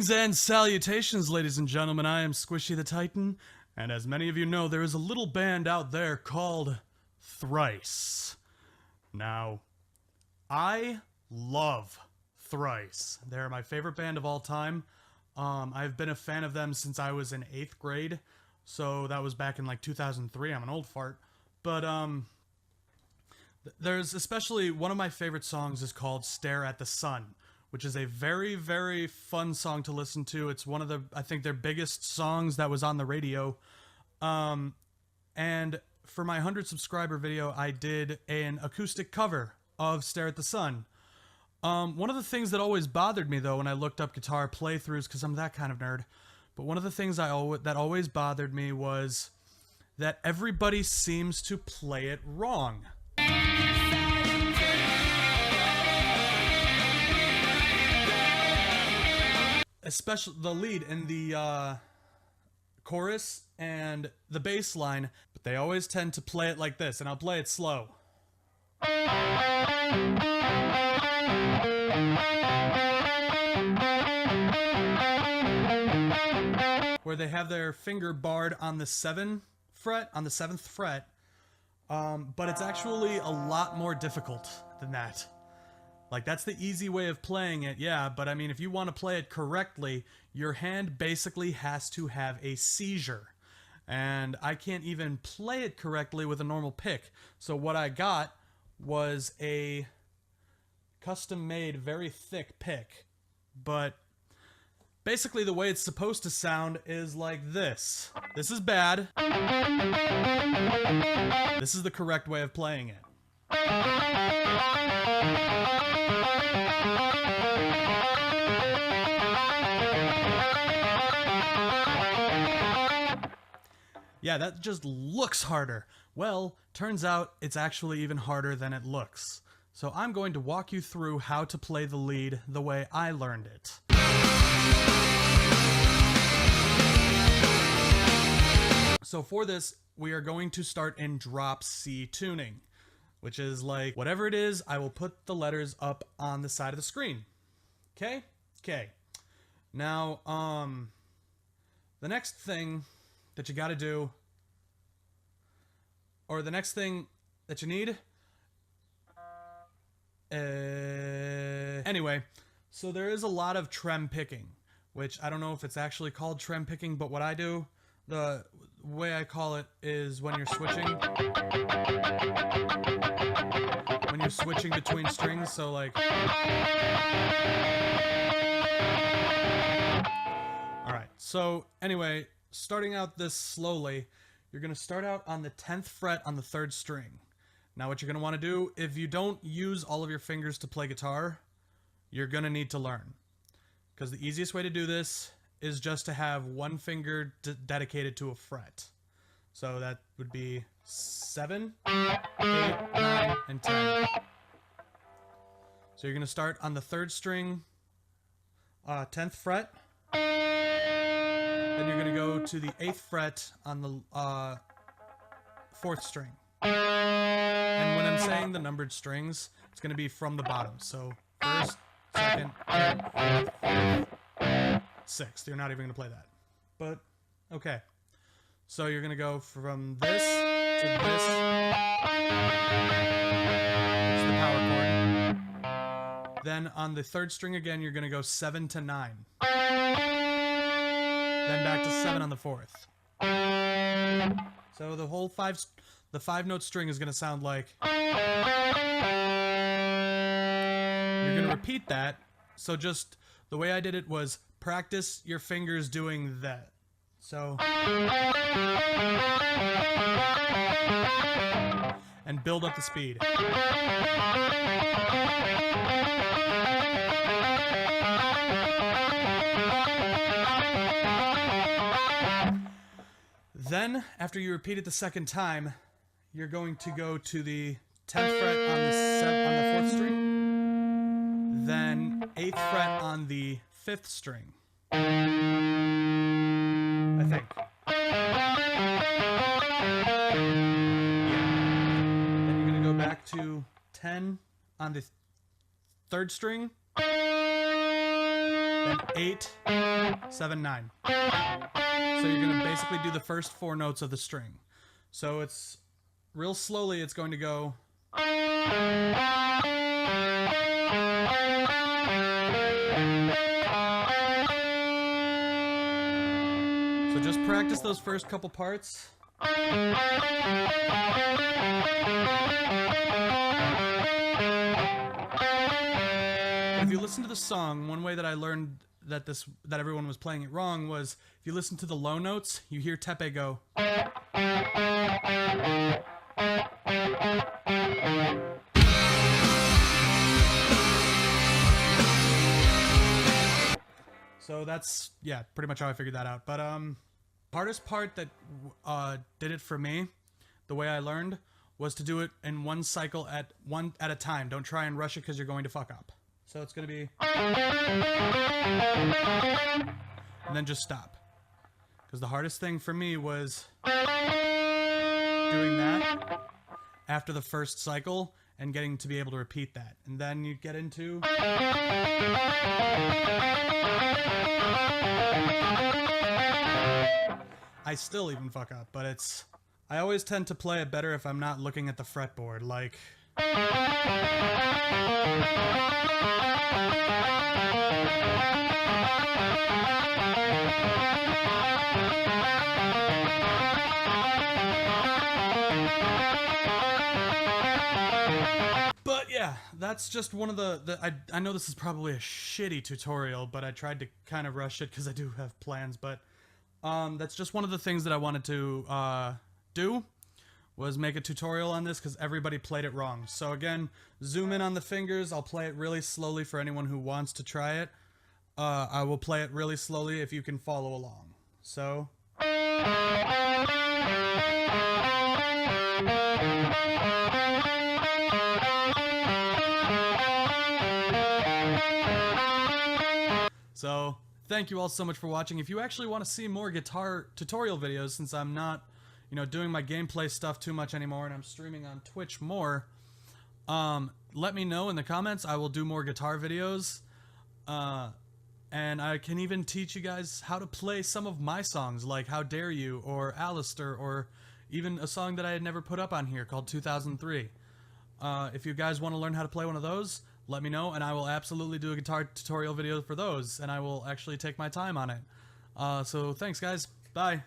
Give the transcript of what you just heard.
Greetings and salutations, ladies and gentlemen. I am SquishyTheTitan, and as many of you know, there is a little band out there called Thrice. Now, I love Thrice. They're my favorite band of all time. I've been a fan of them since I was in 8th grade, so that was back in like 2003. I'm an old fart. But there's especially one of my favorite songs is called Stare at the Sun, which is a very, very fun song to listen to. It's one of the, I think, their biggest songs that was on the radio. And for my 100 subscriber video, I did an acoustic cover of Stare at the Sun. One of the things that always bothered me, though, when I looked up guitar playthroughs, because I'm that kind of nerd, but one of the things that always bothered me was that everybody seems to play it wrong. Especially the lead in the chorus and the bass line, but they always tend to play it like this, and I'll play it slow. Where they have their finger barred on the 7th fret, but it's actually a lot more difficult than that. Like, that's the easy way of playing it, yeah, but I mean, if you want to play it correctly, your hand basically has to have a seizure. And I can't even play it correctly with a normal pick. So what I got was a custom-made, very thick pick. But basically the way it's supposed to sound is like this. This is bad. This is the correct way of playing it. Yeah, that just looks harder. Well, turns out it's actually even harder than it looks. So I'm going to walk you through how to play the lead the way I learned it. So for this, we are going to start in drop C tuning, which is like, whatever it is, I will put the letters up on the side of the screen. Okay? Okay. Now, the next thing that you gotta do, or the next thing that you need, anyway, so there is a lot of trem picking, which I don't know if it's actually called trem picking, but what I do, the way I call it is when you're switching between strings, so like, alright, so anyway, starting out this slowly, you're going to start out on the 10th fret on the 3rd string. Now what you're going to want to do, if you don't use all of your fingers to play guitar, you're going to need to learn. Because the easiest way to do this is just to have one finger dedicated to a fret. So that would be 7, 8, 9, and 10. So you're going to start on the 3rd string, 10th fret. Then you're going to go to the 8th fret on the 4th string. And when I'm saying the numbered strings, it's going to be from the bottom. So 1st, 2nd, 3rd, 4th, 5th, 6th. You're not even going to play that. But, okay. So you're going to go from this to this. It's the power chord. Then on the 3rd string again, you're going to go 7 to 9. Then back to 7 on the 4th. So the whole 5-note string is going to sound like. You're going to repeat that. So just the way I did it was practice your fingers doing that. So. And build up the speed. Then, after you repeat it the 2nd time, you're going to go to the 10th fret on the 4th string, then 8th fret on the 5th string, I think. Yeah. Then you're going to go back to 10 on the 3rd string, then 8, 7, 9. So you're going to basically do the first 4 notes of the string. So it's real slowly, it's going to go. So just practice those first couple parts. If you listen to the song, one way that I learned that everyone was playing it wrong was if you listen to the low notes, you hear Tepe go. So that's, yeah, pretty much how I figured that out. But hardest part that did it for me, the way I learned, was to do it in one cycle at a time. Don't try and rush it because you're going to fuck up. So it's going to be, and then just stop. Because the hardest thing for me was doing that after the first cycle and getting to be able to repeat that. And then you get into... I still even fuck up, but it's... I always tend to play it better if I'm not looking at the fretboard, like... But yeah, that's just one of I know this is probably a shitty tutorial, but I tried to kind of rush it because I do have plans, but that's just one of the things that I wanted to do, was make a tutorial on this because everybody played it wrong. So again, zoom in on the fingers. I'll play it really slowly for anyone who wants to try it. I will play it really slowly if you can follow along. So... So, thank you all so much for watching. If you actually want to see more guitar tutorial videos, since I'm not, doing my gameplay stuff too much anymore and I'm streaming on Twitch more, let me know in the comments. I will do more guitar videos. And I can even teach you guys how to play some of my songs, like How Dare You, or Alistair, or even a song that I had never put up on here called 2003. If you guys want to learn how to play one of those, let me know, and I will absolutely do a guitar tutorial video for those, and I will actually take my time on it. So thanks, guys. Bye.